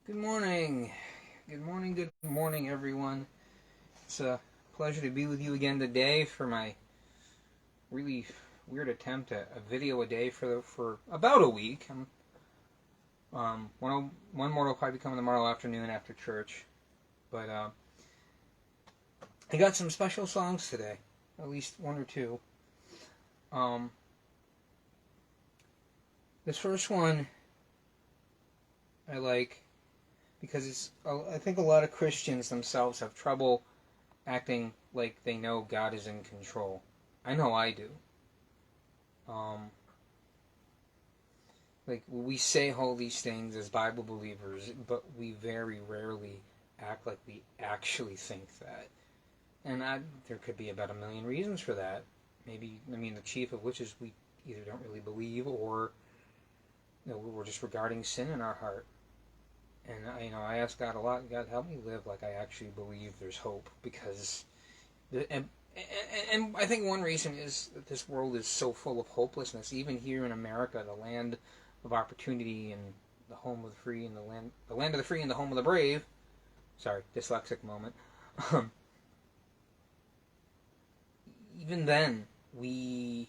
Good morning. Good morning, everyone. It's a pleasure to be with you again today for my really weird attempt at a video a day for about a week. One more will probably come tomorrow afternoon after church, but I got some special songs today, at least one or two. This first one I like because I think a lot of Christians themselves have trouble acting like they know God is in control. I know I do. Like, we say all these things as Bible believers, but we very rarely act like we actually think that. And there could be about a million reasons for that. Maybe, the chief of which is we either don't really believe or we're just regarding sin in our heart. And I ask God a lot, God, help me live like I actually believe there's hope, because and I think one reason is that this world is so full of hopelessness. Even here in America, the land of opportunity and the home of the free and the land of the free and the home of the brave. Sorry, dyslexic moment. Even then, we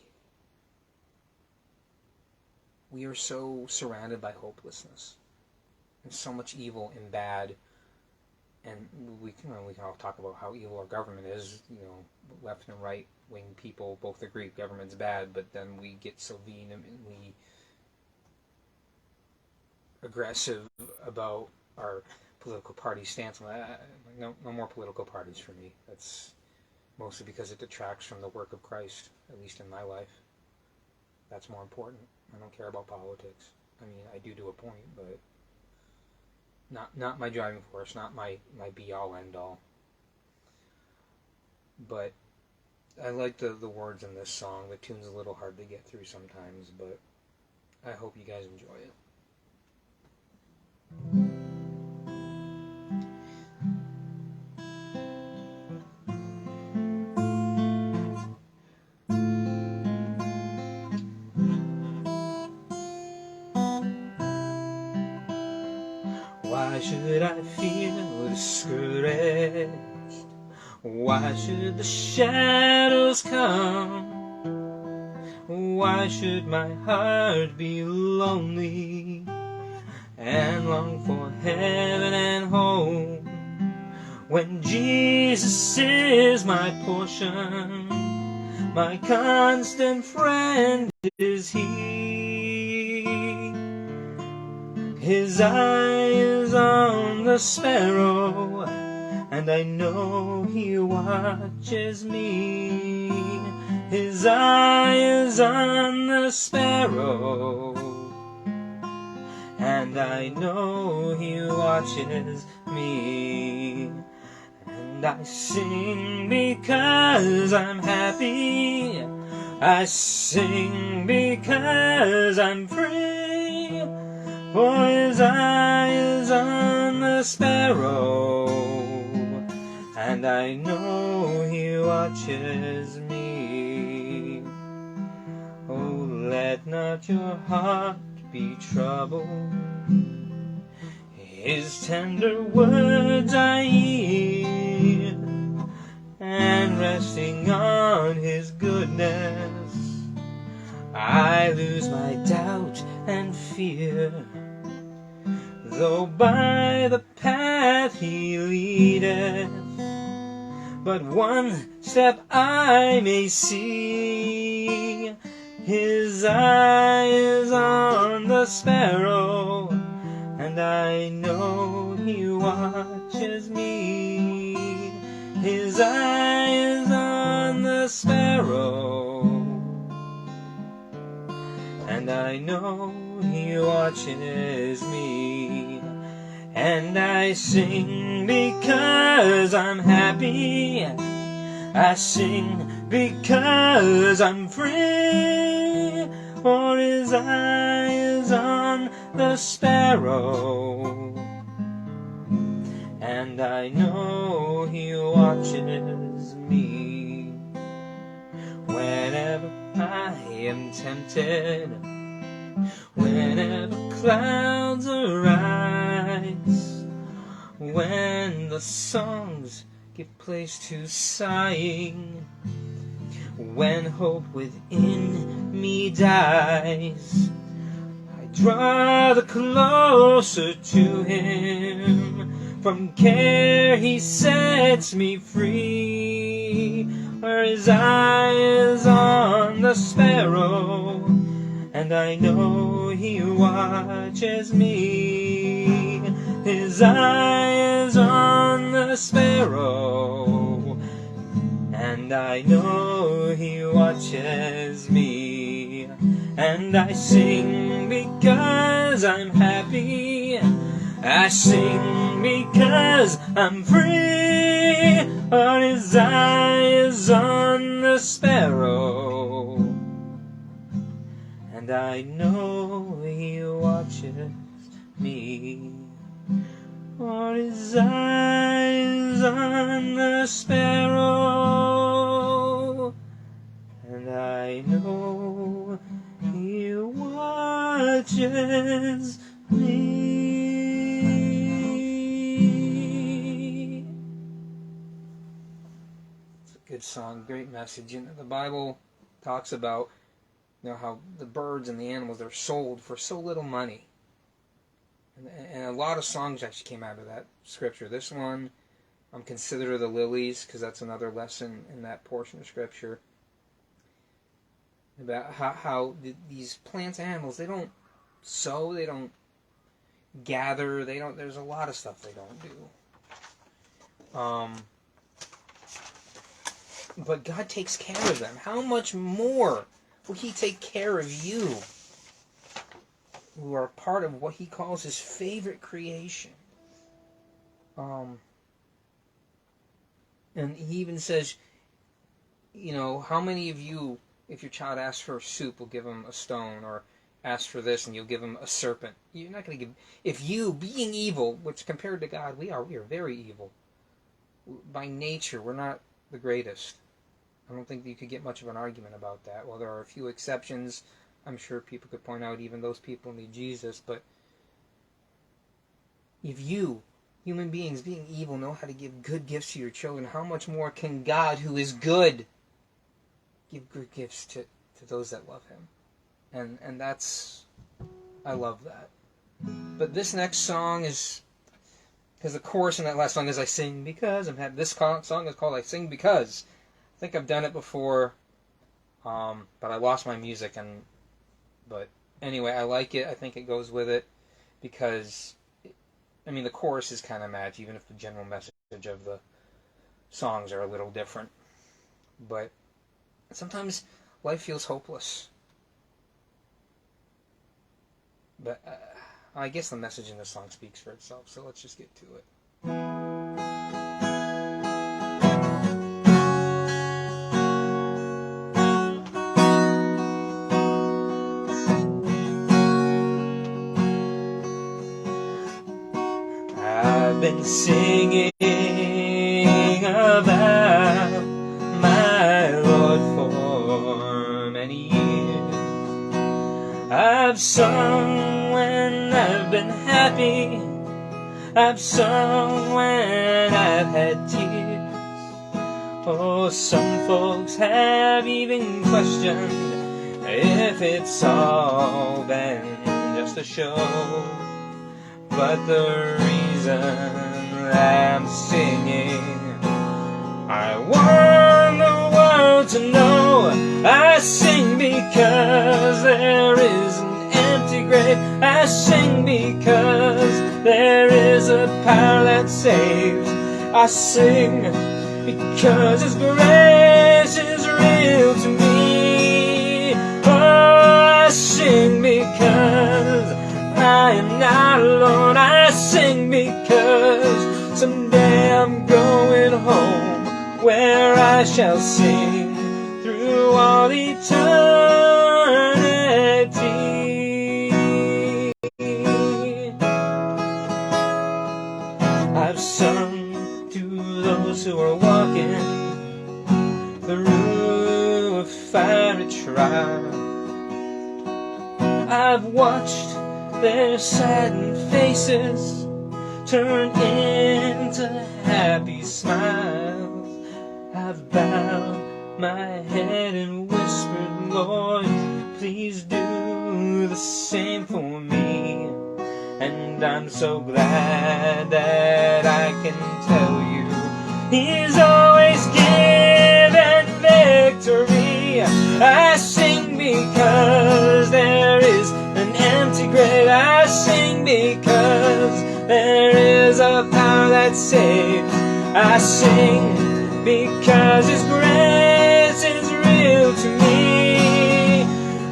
are so surrounded by hopelessness. There's so much evil and bad, and we can all talk about how evil our government is. Left and right wing people both agree government's bad, but then we get so vehemently aggressive about our political party stance. No more political parties for me. That's mostly because it detracts from the work of Christ, at least in my life. That's more important. I don't care about politics. I do to a point, but not my driving force, not my be-all, end-all. But I like the words in this song. The tune's a little hard to get through sometimes, but I hope you guys enjoy it. Why should I feel discouraged? Why should the shadows come? Why should my heart be lonely and long for heaven and home, when Jesus is my portion, my constant friend is He. His eye is on the sparrow, and I know He watches me. His eye is on the sparrow, and I know He watches me. And I sing because I'm happy. I sing because I'm free. For His eye is on the sparrow, and I know He watches me. Oh, let not your heart be troubled. His tender words I hear, and resting on His goodness, I lose my doubt and fear. Though by the path He leadeth, but one step I may see. His eye is on the sparrow, and I know He watches me. His eye is on the sparrow, and I know He watches me. And I sing because I'm happy. I sing because I'm free. For His eye is on the sparrow, and I know He watches me. Whenever I am tempted, whenever clouds arise, when the songs give place to sighing, when hope within me dies, I draw the closer to him. From care he sets me free, where his eye is on the sparrow, and I know he watches me. His eye is on the sparrow, and I know he watches me. And I sing because I'm happy, I sing because I'm free, for his eye is on the sparrow, and I know he watches me. For his eye is on the sparrow, and I know he watches me. It's a good song, great message. You know, the Bible talks about, you know, how the birds and the animals are sold for so little money. And a lot of songs actually came out of that scripture. This one, Consider the Lilies, because that's another lesson in that portion of scripture. About how these plants and animals, they don't sow, they don't gather, there's a lot of stuff they don't do. But God takes care of them. How much more will he take care of you, who are part of what he calls his favorite creation? And he even says, you know, how many of you, if your child asks for soup, will give him a stone, or asks for this and you'll give him a serpent? You're not going to give. If you, being evil, which compared to God, we are very evil. By nature, we're not the greatest. I don't think that you could get much of an argument about that. Well, there are a few exceptions. I'm sure people could point out even those people need Jesus, but if you, human beings being evil, know how to give good gifts to your children, how much more can God, who is good, give good gifts to those that love him? And that's, I love that. But this next song is, because the chorus in that last song is I sing because I'm happy. This song is called I Sing Because. I think I've done it before, but I lost my music, but anyway, I like it. I think it goes with it because, the chorus is kind of matched, even if the general message of the songs are a little different. But sometimes life feels hopeless. But I guess the message in the song speaks for itself, so let's just get to it. I've been singing about my Lord for many years. I've sung when I've been happy, I've sung when I've had tears. Oh, some folks have even questioned if it's all been just a show. But the reason I'm singing, I want the world to know I sing because there is an empty grave. I sing because there is a power that saves. I sing because his grace is real to me. Oh, I sing because I am not alone. I sing because someday I'm going home, where I shall sing through all eternity. I've sung to those who are walking through a fiery trial. I've watched their saddened faces turn in to happy smiles. I've bowed my head and whispered, Lord, please do the same for me. And I'm so glad that I can tell you He's always given victory. I sing because there is an empty grave. I sing because there is a power that saves. I sing because His grace is real to me.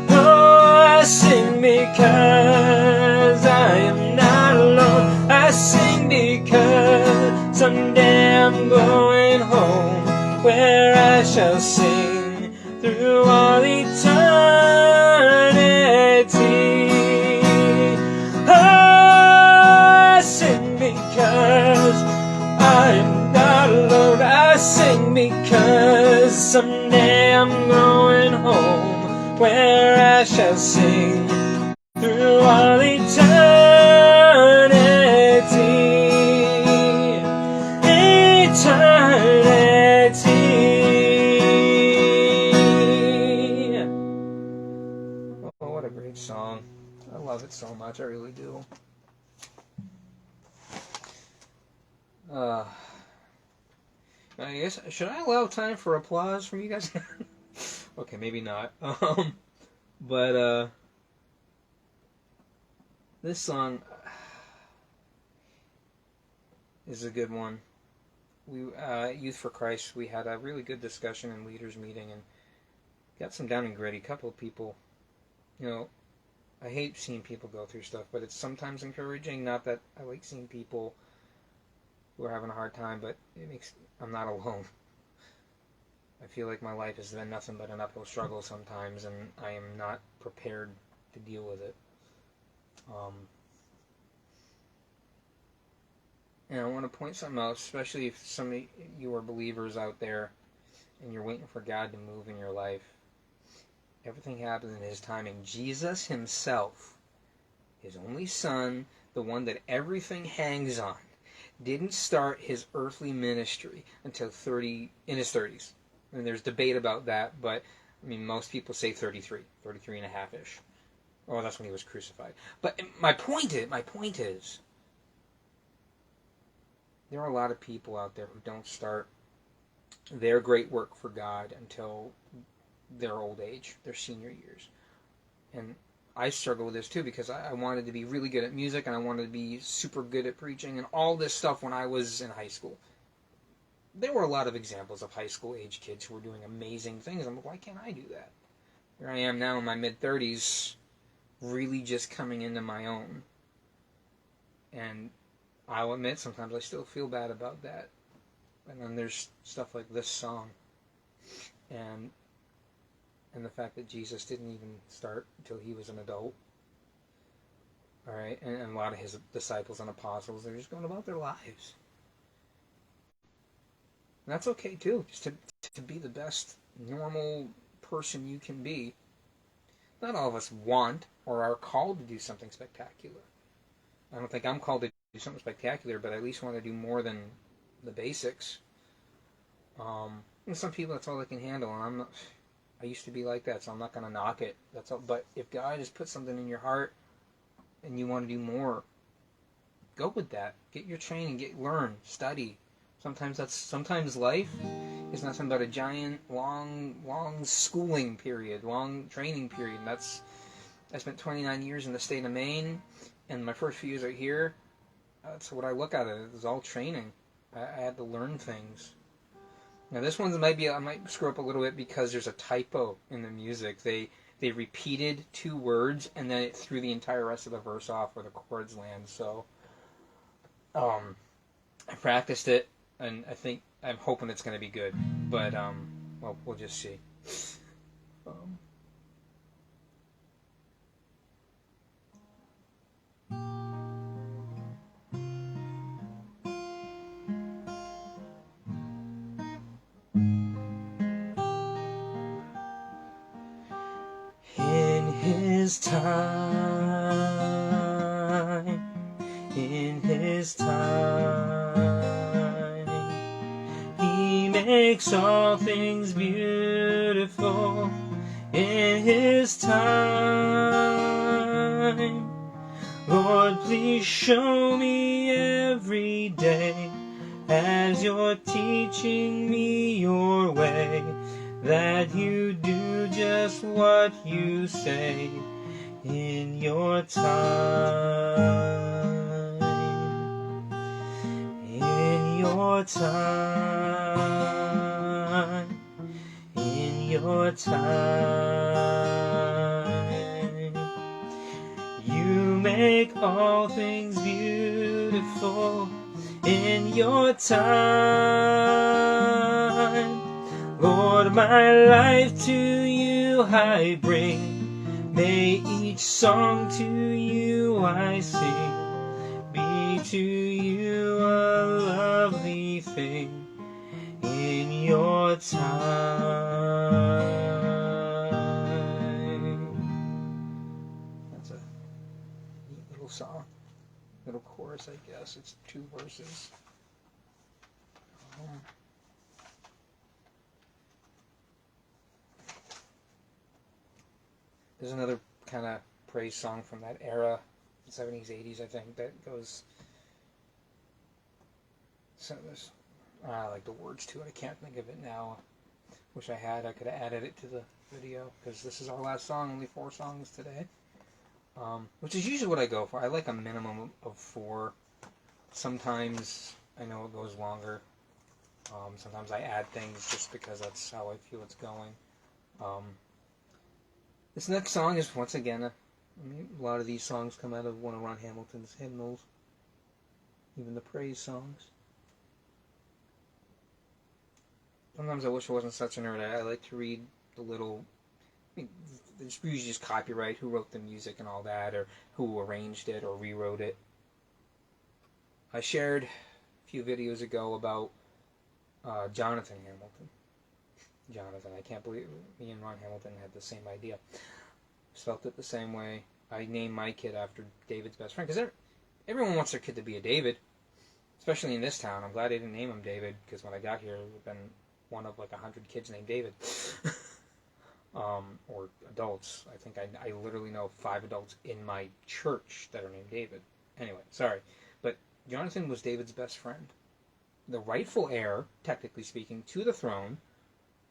Oh, I sing because I am not alone. I sing because someday I'm going home, where I shall sing through all eternity. Oh, I sing because I am not alone. I sing because someday I'm going home, where I shall sing through all eternity. Oh, what a great song. I love it so much, I really do. I guess, should I allow time for applause from you guys? Okay, maybe not. But this song is a good one. We Youth for Christ, we had a really good discussion in leaders meeting and got some down and gritty. Couple of people, I hate seeing people go through stuff, but it's sometimes encouraging. Not that I like seeing people who are having a hard time, but I'm not alone. I feel like my life has been nothing but an uphill struggle sometimes, and I am not prepared to deal with it. And I want to point something out, especially if some of you are believers out there and you're waiting for God to move in your life. Everything happens in His timing. Jesus Himself, His only Son, the one that everything hangs on, didn't start His earthly ministry until in His 30s. And there's debate about that, but most people say 33 and a half-ish. Oh, that's when He was crucified. But my point is, there are a lot of people out there who don't start their great work for God until their old age, their senior years. And I struggle with this too, because I wanted to be really good at music, and I wanted to be super good at preaching and all this stuff when I was in high school. There were a lot of examples of high school age kids who were doing amazing things. I'm like, why can't I do that? Here I am now in my mid-30s, really just coming into my own. And I'll admit, sometimes I still feel bad about that. And then there's stuff like this song. And the fact that Jesus didn't even start until He was an adult. All right? And a lot of His disciples and apostles, they're just going about their lives. And that's okay, too. Just to be the best normal person you can be. Not all of us want or are called to do something spectacular. I don't think I'm called to do something spectacular, but I at least want to do more than the basics. And some people, that's all they can handle, and I used to be like that, so I'm not going to knock it. That's all. But if God has put something in your heart and you want to do more, go with that. Get your training, learn, study. Sometimes life is nothing but a giant, long schooling period, long training period. And I spent 29 years in the state of Maine, and my first few years out here, that's what I look at it. It was all training. I had to learn things. Now this one I might screw up a little bit because there's a typo in the music. They repeated 2 words and then it threw the entire rest of the verse off where the chords land. So I practiced it, and I'm hoping it's going to be good. But well, we'll just see. In His time, makes all things beautiful in His time. Lord, please show me every day as You're teaching me Your way, that You do just what You say in Your time. In Your time. In Your time. You make all things beautiful in Your time. Lord, my life to You I bring. May each song to You I sing be to You a lovely thing in Your time. That's a neat little song. Little chorus, I guess. It's 2 verses. There's another kind of praise song from that era, 70s, 80s, I think, that goes... So there's, I like the words to it. I can't think of it now. Wish I had. I could have added it to the video, because this is our last song, only 4 songs today. Which is usually what I go for. I like a minimum of 4. Sometimes I know it goes longer. Sometimes I add things just because that's how I feel it's going. This next song is, once again, a lot of these songs come out of one of Ron Hamilton's hymnals. Even the praise songs. Sometimes I wish I wasn't such a nerd. I like to read the little... it's usually just copyright, who wrote the music and all that, or who arranged it or rewrote it. I shared a few videos ago about Jonathan Hamilton. Jonathan, I can't believe me and Ron Hamilton had the same idea. Felt it the same way. I named my kid after David's best friend, because everyone wants their kid to be a David, especially in this town. I'm glad I didn't name him David, because when I got here, it would have been one of like 100 kids named David. Or adults. I think I literally know 5 adults in my church that are named David. Anyway, sorry. But Jonathan was David's best friend. The rightful heir, technically speaking, to the throne,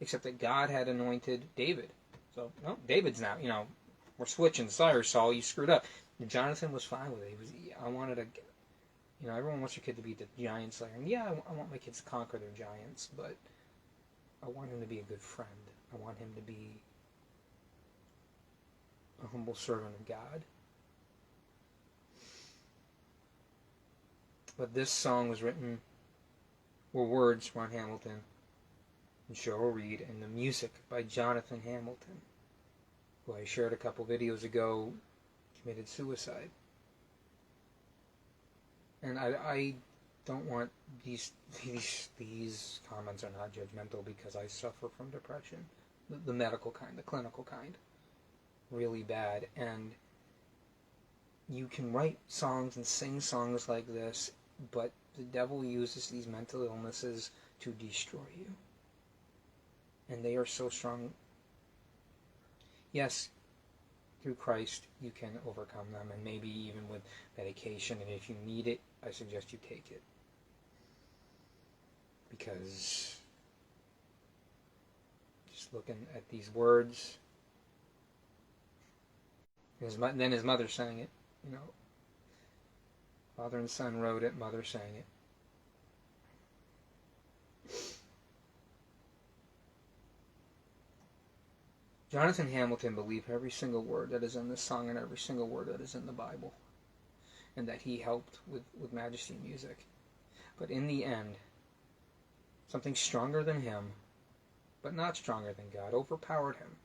except that God had anointed David. So, no, David's now, we're switching. Sorry, Saul, you screwed up. And Jonathan was fine with it. I wanted to, everyone wants your kid to be the giant slayer. And yeah, I want my kids to conquer their giants, but I want him to be a good friend. I want him to be a humble servant of God. But this song was written, were words, Ron Hamilton and Cheryl Reed, and the music by Jonathan Hamilton, who I shared a couple videos ago, committed suicide. And I don't want these comments are not judgmental, because I suffer from depression, the medical kind, the clinical kind, really bad. And you can write songs and sing songs like this, but the devil uses these mental illnesses to destroy you. And they are so strong. Yes, through Christ you can overcome them, and maybe even with medication, and if you need it, I suggest you take it. Because just looking at these words, then his mother sang it, Father and son wrote it, mother sang it. Jonathan Hamilton believed every single word that is in this song and every single word that is in the Bible, and that he helped with Majesty Music. But in the end, something stronger than him, but not stronger than God, overpowered him.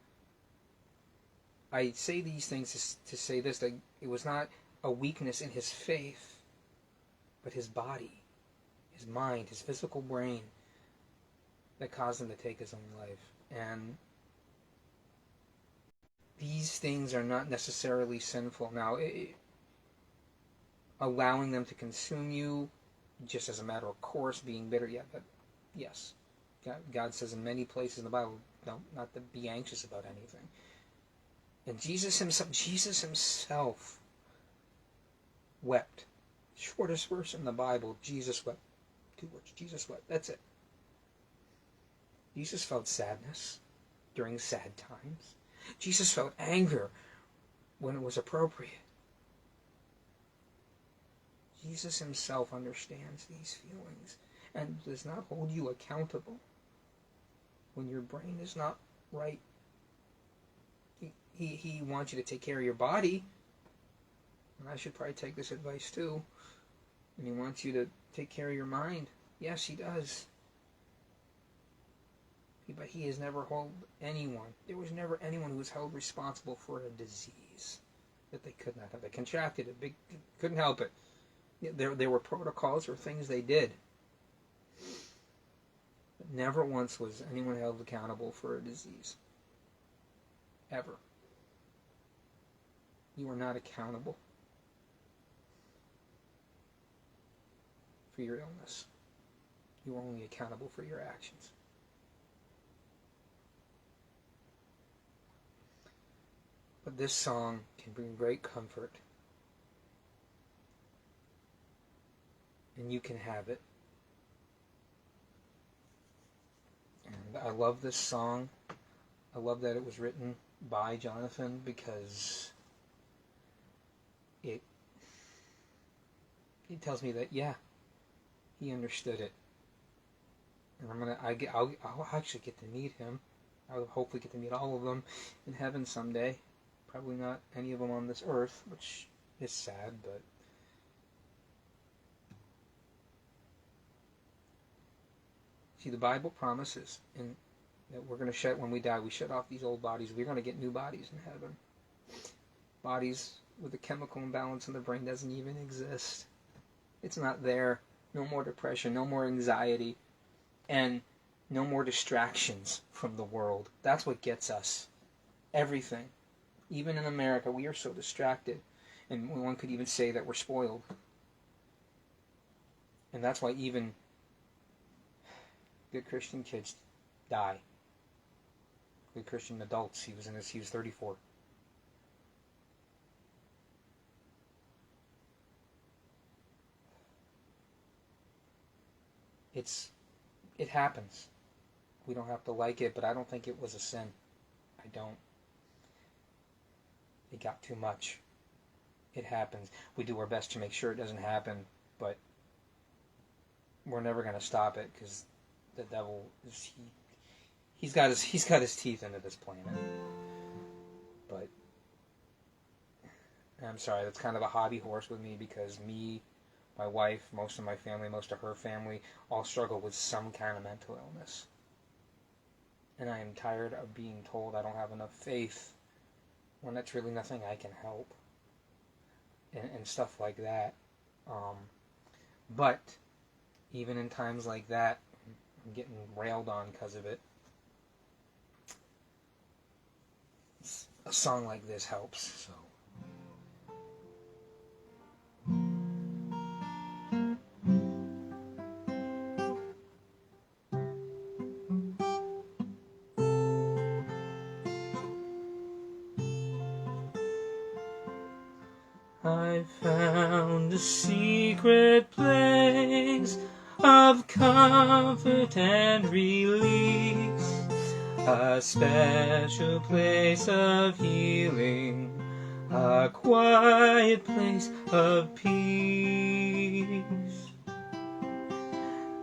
I say these things to say this, that it was not a weakness in his faith, but his body, his mind, his physical brain, that caused him to take his own life. And these things are not necessarily sinful. Now, allowing them to consume you just as a matter of course, being bitter, yeah, but yes, God says in many places in the Bible, not to be anxious about anything. And Jesus himself wept. Shortest verse in the Bible, Jesus wept. 2 words, Jesus wept. That's it. Jesus felt sadness during sad times. Jesus felt anger when it was appropriate. Jesus himself understands these feelings and does not hold you accountable when your brain is not right. He wants you to take care of your body, and I should probably take this advice too. And he wants you to take care of your mind. Yes, he does. But he has never held anyone. There was never anyone who was held responsible for a disease that they could not have. They contracted it. Couldn't help it. There were protocols or things they did. But never once was anyone held accountable for a disease. Ever. You are not accountable for your illness. You are only accountable for your actions. But this song can bring great comfort. And you can have it. And I love this song. I love that it was written by Jonathan because it tells me that, yeah, he understood it. And I'll actually get to meet him. I'll hopefully get to meet all of them in heaven someday. Probably not any of them on this earth, which is sad, but see, the Bible promises that we're going to shed, when we die, we shed off these old bodies. We're going to get new bodies in heaven. Bodies with a chemical imbalance in the brain doesn't even exist. It's not there. No more depression, no more anxiety, and no more distractions from the world. That's what gets us. Everything. Even in America, we are so distracted. And one could even say that we're spoiled. And that's why even good Christian kids die. Good Christian adults. He was 34. It happens. We don't have to like it, but I don't think it was a sin. I don't. It got too much. It happens. We do our best to make sure it doesn't happen, but we're never going to stop it because the devil he's got his teeth into this planet. But I'm sorry, that's kind of a hobby horse with me because me, my wife, most of my family, most of her family all struggle with some kind of mental illness. And I am tired of being told I don't have enough faith when that's really nothing I can help. And stuff like that. But even in times like that, I'm getting railed on because of it. A song like this helps, so. I found a secret place of comfort and release, a special place of healing, a quiet place of peace.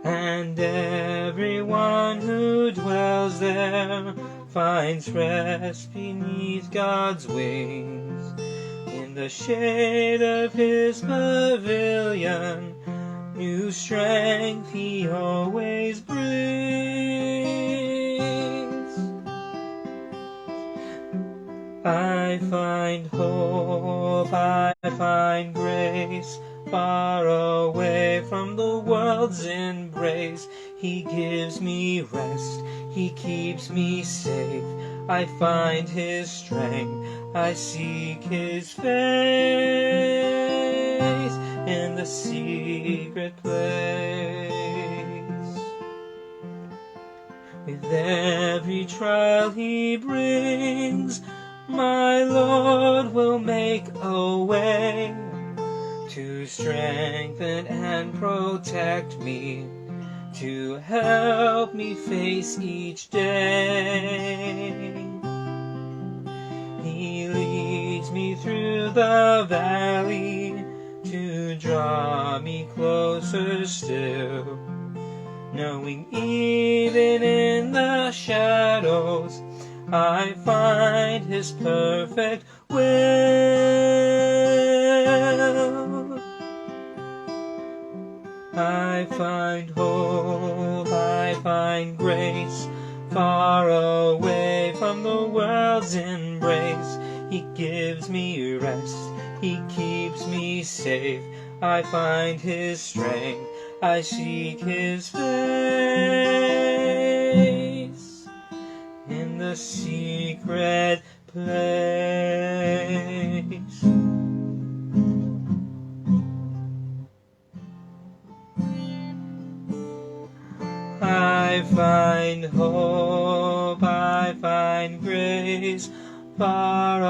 And everyone who dwells there finds rest beneath God's wings. In the shade of his pavilion, new strength he always brings. I find hope, I find grace, far away from the world's embrace. He gives me rest, he keeps me safe. I find his strength, I seek his face in the secret place. With every trial he brings, my Lord will make a way to strengthen and protect me, to help me face each day. He leads me through the valley to draw me closer still, knowing even in the shadows I find his perfect will. I find hope, I find grace, far away from the world's embrace. He gives me rest, he keeps me safe. I find his strength, I seek his face in the secret place. I find hope, I find grace, far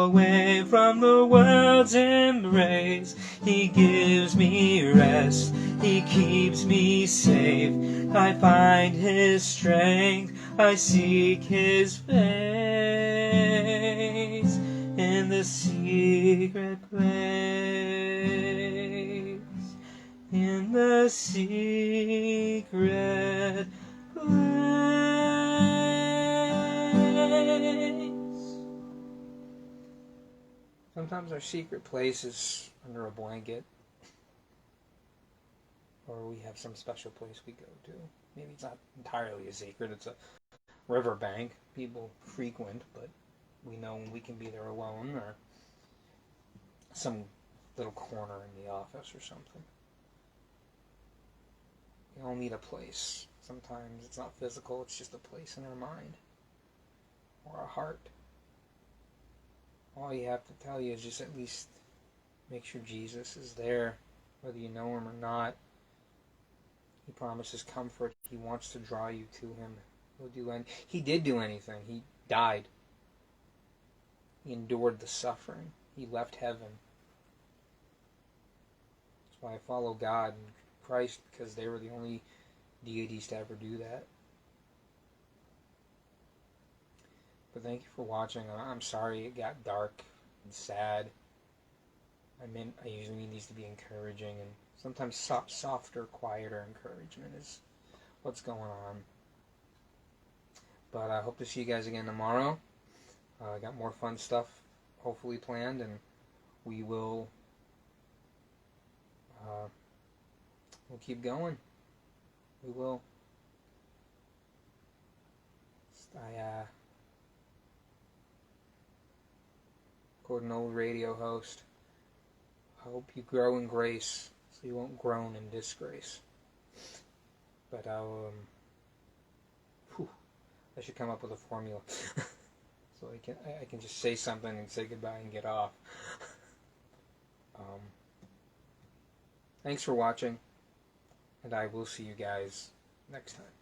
away from the world's embrace. He gives me rest, he keeps me safe. I find his strength, I seek his face in the secret place. In the secret place. Sometimes our secret place is under a blanket, or we have some special place we go to. Maybe it's not entirely a secret, it's a riverbank people frequent, but we know we can be there alone, or some little corner in the office or something. We all need a place. Sometimes it's not physical, it's just a place in our mind or our heart. All you have to tell you is just at least make sure Jesus is there, whether you know him or not. He promises comfort. He wants to draw you to him. He did do anything. He died. He endured the suffering. He left heaven. That's why I follow God and Christ, because they were the only deities to ever do that. But thank you for watching. I'm sorry it got dark and sad. I usually mean these to be encouraging, and sometimes softer, quieter encouragement is what's going on. But I hope to see you guys again tomorrow. I got more fun stuff hopefully planned, and we'll keep going. We will. Quote an old radio host, I hope you grow in grace so you won't groan in disgrace. But I should come up with a formula so I can just say something and say goodbye and get off. Thanks for watching, and I will see you guys next time.